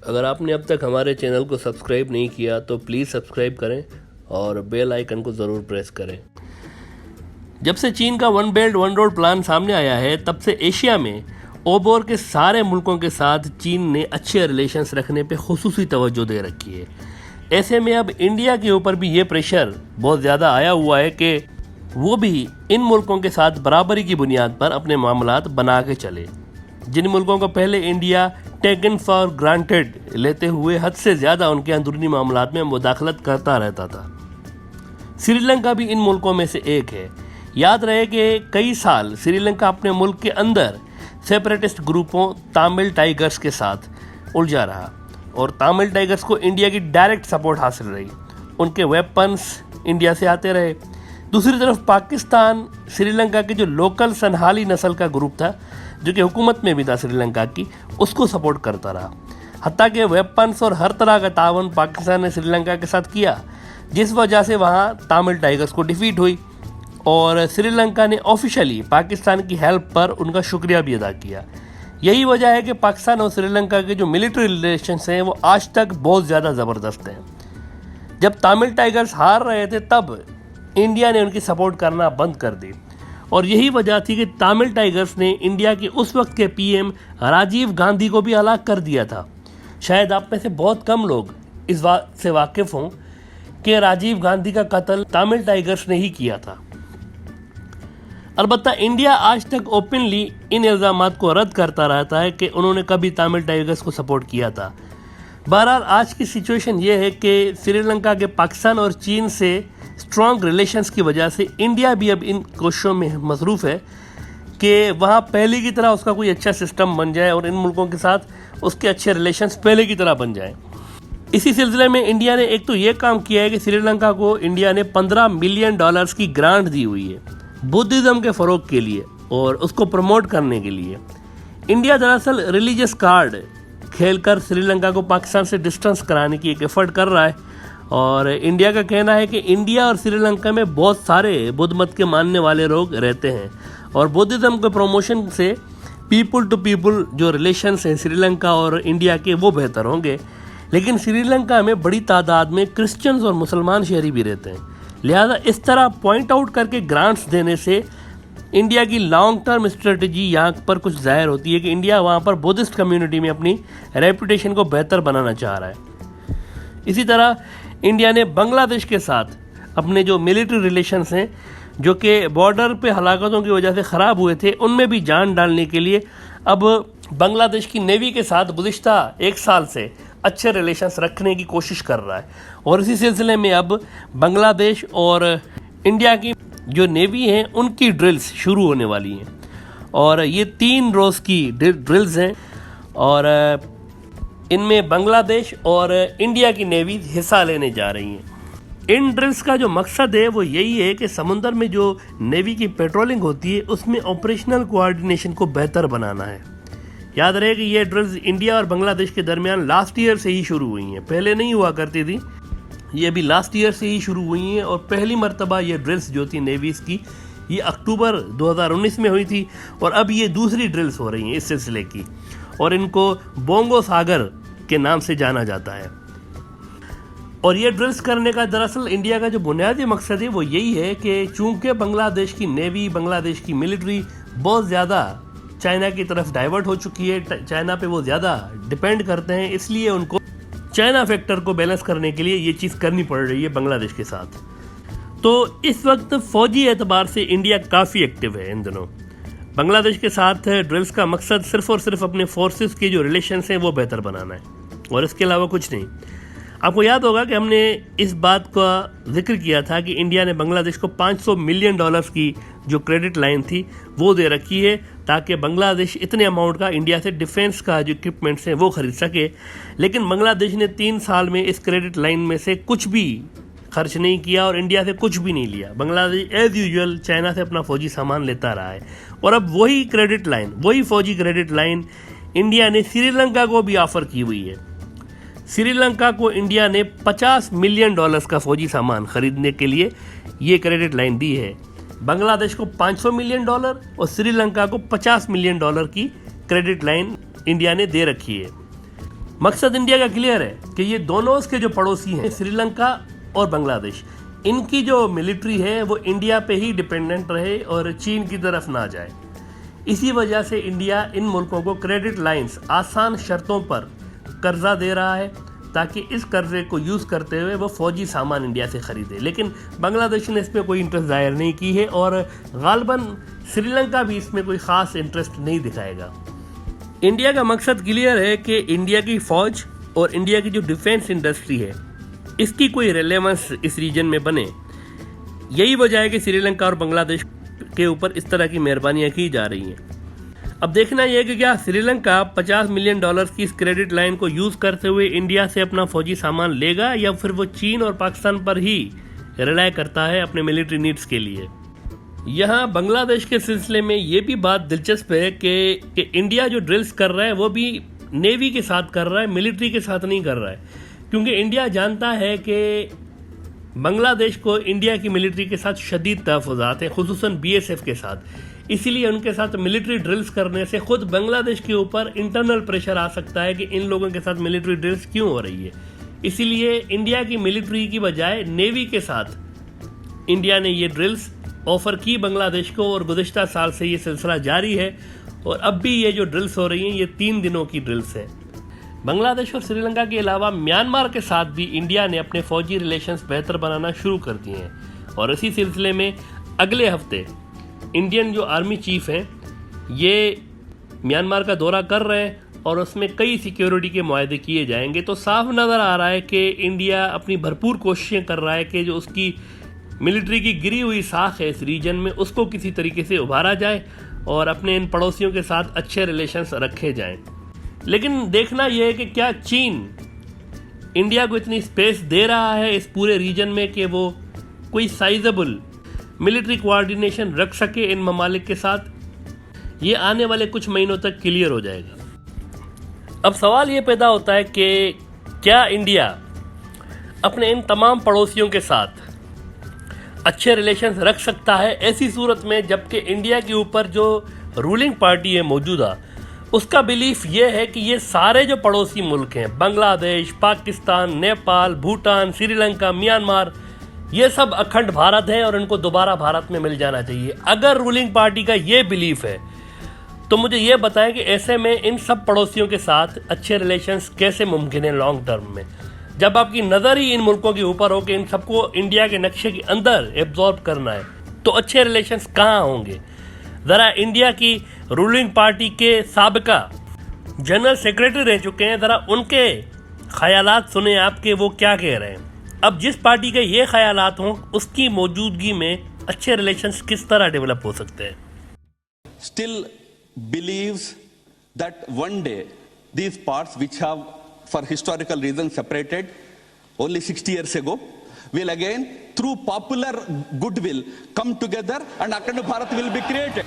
अगर आपने अब तक हमारे चैनल को सब्सक्राइब नहीं किया तो प्लीज़ सब्सक्राइब करें और बेल आइकन को ज़रूर प्रेस करें। जब से चीन का one belt one road plan सामने आया है तब से एशिया में ओबोर के सारे मुल्कों के साथ चीन ने अच्छे रिलेशंस रखने पे खुसूसी तवज्जो दे रखी है। ऐसे में अब इंडिया के ऊपर भी ये प्रेशर बहुत ज़्यादा आया हुआ है कि वो भी इन मुल्कों के साथ बराबरी की बुनियाद पर अपने मामलात बना के चले। जिन मुल्कों को पहले इंडिया टेकन फॉर ग्रांटेड लेते हुए हद से ज़्यादा उनके अंदरूनी मामलात में मुदाखलत करता रहता था, श्रीलंका भी इन मुल्कों में से एक है। याद रहे कि कई साल श्रीलंका अपने मुल्क के अंदर सेपरेटिस्ट ग्रुपों तमिल टाइगर्स के साथ उलझा रहा और तमिल टाइगर्स को इंडिया की डायरेक्ट सपोर्ट हासिल रही। उनके वेपन्स इंडिया से आते रहे। दूसरी तरफ पाकिस्तान श्रीलंका के जो लोकल सनहाली नस्ल का ग्रुप था, जो कि हुकूमत में भी था श्रीलंका की, उसको सपोर्ट करता रहा। हत्ता के वेपन्स और हर तरह का तावन पाकिस्तान ने श्रीलंका के साथ किया, जिस वजह से वहाँ तमिल टाइगर्स को डिफीट हुई और श्रीलंका ने ऑफिशियली पाकिस्तान की हेल्प पर उनका शुक्रिया भी अदा किया। यही वजह है कि पाकिस्तान और श्रीलंका के जो मिलिट्री रिलेशंस हैं वो आज तक बहुत ज़्यादा ज़बरदस्त हैं। जब तमिल टाइगर्स हार रहे थे तब इंडिया ने उनकी सपोर्ट करना बंद कर दी और यही वजह थी कि तमिल टाइगर्स ने इंडिया के उस वक्त के पीएम राजीव गांधी को भी हलाक कर दिया था। शायद आप में से बहुत कम लोग इस बात से वाकिफ़ हों कि राजीव गांधी का कत्ल तमिल टाइगर्स ने ही किया था। अलबत्ता इंडिया आज तक ओपनली इन इल्ज़ामात को रद्द करता रहता है कि उन्होंने कभी तमिल टाइगर्स को सपोर्ट किया था। बहरहाल आज की सिचुएशन ये है कि श्रीलंका के पाकिस्तान और चीन से स्ट्रॉन्ग रिलेशंस की वजह से इंडिया भी अब इन कोशिशों में मसरूफ़ है कि वहाँ पहले की तरह उसका कोई अच्छा सिस्टम बन जाए और इन मुल्कों के साथ उसके अच्छे रिलेशंस पहले की तरह बन जाए। इसी सिलसिले में इंडिया ने एक तो ये काम किया है कि श्रीलंका को इंडिया ने $15 मिलियन की ग्रांट दी हुई है बुद्धिज़्म के फ़रोग के लिए और उसको प्रमोट करने के लिए। इंडिया दरअसल रिलीजियस कार्ड खेलकर श्रीलंका को पाकिस्तान से डिस्टेंस कराने की एक एफर्ट कर रहा है और इंडिया का कहना है कि इंडिया और श्रीलंका में बहुत सारे बुद्ध मत के मानने वाले लोग रहते हैं और बुद्धिज़्म के प्रमोशन से पीपल टू पीपल जो रिलेशंस हैं श्रीलंका और इंडिया के वो बेहतर होंगे। लेकिन श्रीलंका में बड़ी तादाद में क्रिश्चियंस और मुसलमान शहरी भी रहते हैं, लिहाजा इस तरह पॉइंट आउट करके ग्रांट्स देने से इंडिया की लॉन्ग टर्म स्ट्रेटजी यहाँ पर कुछ जाहिर होती है कि इंडिया वहाँ पर बुद्धिस्ट कम्युनिटी में अपनी रेपुटेशन को बेहतर बनाना चाह रहा है। इसी तरह इंडिया ने बांग्लादेश के साथ अपने जो मिलिट्री रिलेशंस हैं जो कि बॉर्डर पे हलाकतों की वजह से ख़राब हुए थे, उनमें भी जान डालने के लिए अब बांग्लादेश की नेवी के साथ गुज़िश्ता 1 साल से अच्छे रिलेशंस रखने की कोशिश कर रहा है और इसी सिलसिले में अब बांग्लादेश और इंडिया की जो नेवी हैं उनकी ड्रिल्स शुरू होने वाली हैं और ये 3 रोज़ की ड्रिल्स हैं और इनमें बांग्लादेश और इंडिया की नेवी हिस्सा लेने जा रही हैं। इन ड्रिल्स का जो मकसद है वो यही है कि समुंदर में जो नेवी की पेट्रोलिंग होती है उसमें ऑपरेशनल कोऑर्डिनेशन को बेहतर बनाना है। याद रहे कि ये ड्रिल्स इंडिया और बांग्लादेश के दरमियान लास्ट ईयर से ही शुरू हुई हैं, पहले नहीं हुआ करती थी, ये अभी लास्ट ईयर से ही शुरू हुई हैं और पहली मरतबा ये ड्रिल्स जो थी नेवीज़ की ये अक्टूबर 2019 में हुई थी और अब ये दूसरी ड्रिल्स हो रही हैं इस सिलसिले की और इनको बोंगो सागर के नाम से जाना जाता है। और ये ड्रिल्स करने का दरअसल इंडिया का जो बुनियादी मकसद है वो यही है कि चूंकि बांग्लादेश की नेवी, बांग्लादेश की मिलिट्री बहुत ज़्यादा चाइना की तरफ डाइवर्ट हो चुकी है, चाइना पे वो ज़्यादा डिपेंड करते हैं, इसलिए उनको चाइना फैक्टर को बैलेंस करने के लिए ये चीज़ करनी पड़ रही है बांग्लादेश के साथ। तो इस वक्त फ़ौजी एतबार से इंडिया काफ़ी एक्टिव है इन दिनों। बांग्लादेश के साथ ड्रिल्स का मकसद सिर्फ़ और सिर्फ अपने फोर्सेस के जो रिलेशंस हैं वो बेहतर बनाना है और इसके अलावा कुछ नहीं। आपको याद होगा कि हमने इस बात का जिक्र किया था कि इंडिया ने बांग्लादेश को $500 मिलियन की जो क्रेडिट लाइन थी वो दे रखी है ताकि बांग्लादेश इतने अमाउंट का इंडिया से डिफेंस का जो इक्विपमेंट्स हैं वो खरीद सके। लेकिन बांग्लादेश ने 3 साल में इस क्रेडिट लाइन में से कुछ भी खर्च नहीं किया और इंडिया से कुछ भी नहीं लिया। बांग्लादेश एज़ यूजुअल चाइना से अपना फ़ौजी सामान लेता रहा है और अब वही क्रेडिट लाइन, वही फ़ौजी क्रेडिट लाइन इंडिया ने श्रीलंका को भी ऑफ़र की हुई है। श्रीलंका को इंडिया ने $50 मिलियन का फ़ौजी सामान खरीदने के लिए ये क्रेडिट लाइन दी है। बांग्लादेश को $500 मिलियन और श्रीलंका को $50 मिलियन की क्रेडिट लाइन इंडिया ने दे रखी है। मकसद इंडिया का क्लियर है कि ये दोनों उसके जो पड़ोसी हैं श्रीलंका और बांग्लादेश, इनकी जो मिलिट्री है वो इंडिया पे ही डिपेंडेंट रहे और चीन की तरफ ना जाए। इसी वजह से इंडिया इन मुल्कों को क्रेडिट लाइंस आसान शर्तों पर कर्जा दे रहा है ताकि इस कर्जे को यूज़ करते हुए वो फ़ौजी सामान इंडिया से ख़रीदे। लेकिन बांग्लादेश ने इसमें कोई इंटरेस्ट ज़ाहिर नहीं की है और गालबन श्रीलंका भी इसमें कोई ख़ास इंटरेस्ट नहीं दिखाएगा। इंडिया का मकसद क्लियर है कि इंडिया की फ़ौज और इंडिया की जो डिफेंस इंडस्ट्री है इसकी कोई रेलेवेंस इस रीजन में बने। यही वजह है कि श्रीलंका और बांग्लादेश के ऊपर इस तरह की मेहरबानियाँ की जा रही हैं। अब देखना यह है कि क्या श्रीलंका $50 मिलियन की इस क्रेडिट लाइन को यूज़ करते हुए इंडिया से अपना फौजी सामान लेगा या फिर वो चीन और पाकिस्तान पर ही रिलाय करता है अपने मिलिट्री नीड्स के लिए। यहाँ बांग्लादेश के सिलसिले में ये भी बात दिलचस्प है कि इंडिया जो ड्रिल्स कर रहा है वो भी नेवी के साथ कर रहा है, मिलिट्री के साथ नहीं कर रहा है, क्योंकि इंडिया जानता है कि बांग्लादेश को इंडिया की मिलिट्री के साथ शदीद तहफ़्फ़ुज़ात हैं, खुसूसन BSF के साथ। इसीलिए उनके साथ मिलिट्री ड्रिल्स करने से खुद बांग्लादेश के ऊपर इंटरनल प्रेशर आ सकता है कि इन लोगों के साथ मिलिट्री ड्रिल्स क्यों हो रही है। इसीलिए इंडिया की मिलिट्री की बजाय नेवी के साथ इंडिया ने ये ड्रिल्स ऑफ़र की बांग्लादेश को और गुज़िश्ता साल से ये सिलसिला जारी है और अब भी ये जो ड्रिल्स हो रही हैं ये 3 दिनों की ड्रिल्स हैं। बांग्लादेश और श्रीलंका के अलावा म्यांमार के साथ भी इंडिया ने अपने फ़ौजी रिलेशंस बेहतर बनाना शुरू कर दिए हैं और इसी सिलसिले में अगले हफ्ते इंडियन जो आर्मी चीफ हैं ये म्यांमार का दौरा कर रहे हैं और उसमें कई सिक्योरिटी के मुआहदे किए जाएंगे। तो साफ नज़र आ रहा है कि इंडिया अपनी भरपूर कोशिशें कर रहा है कि जो उसकी मिलिट्री की गिरी हुई साख है इस रीजन में उसको किसी तरीके से उभारा जाए और अपने इन पड़ोसियों के साथ अच्छे रिलेशंस रखे जाएं। लेकिन देखना यह है कि क्या चीन इंडिया को इतनी स्पेस दे रहा है इस पूरे रीजन में कि वो कोई साइजेबल मिलिट्री कोऑर्डिनेशन रख सके इन ममालिक के साथ। ये आने वाले कुछ महीनों तक क्लियर हो जाएगा। अब सवाल ये पैदा होता है कि क्या इंडिया अपने इन तमाम पड़ोसियों के साथ अच्छे रिलेशंस रख सकता है ऐसी सूरत में जबकि इंडिया के ऊपर जो रूलिंग पार्टी है मौजूदा उसका बिलीफ ये है कि ये सारे जो पड़ोसी मुल्क हैं बांग्लादेश, पाकिस्तान, नेपाल, भूटान, श्रीलंका, म्यांमार, ये सब अखंड भारत है और इनको दोबारा भारत में मिल जाना चाहिए। अगर रूलिंग पार्टी का ये बिलीफ है तो मुझे ये बताएं कि ऐसे में इन सब पड़ोसियों के साथ अच्छे रिलेशंस कैसे मुमकिन है लॉन्ग टर्म में, जब आपकी नज़र ही इन मुल्कों के ऊपर हो कि इन सबको इंडिया के नक्शे के अंदर एब्जॉर्ब करना है, तो अच्छे रिलेशंस कहाँ होंगे। ज़रा इंडिया की रूलिंग पार्टी के साबिका जनरल सेक्रेटरी रह चुके हैं, ज़रा उनके ख़यालात सुने आपके वो क्या कह रहे हैं। अब जिस पार्टी के ये ख़यालात हों उसकी मौजूदगी में अच्छे रिलेशंस किस तरह डेवलप हो सकते हैं। Still believes that one day these parts which have for historical reasons separated only 60 years ago will again through popular goodwill come together and Akhand Bharat will be created.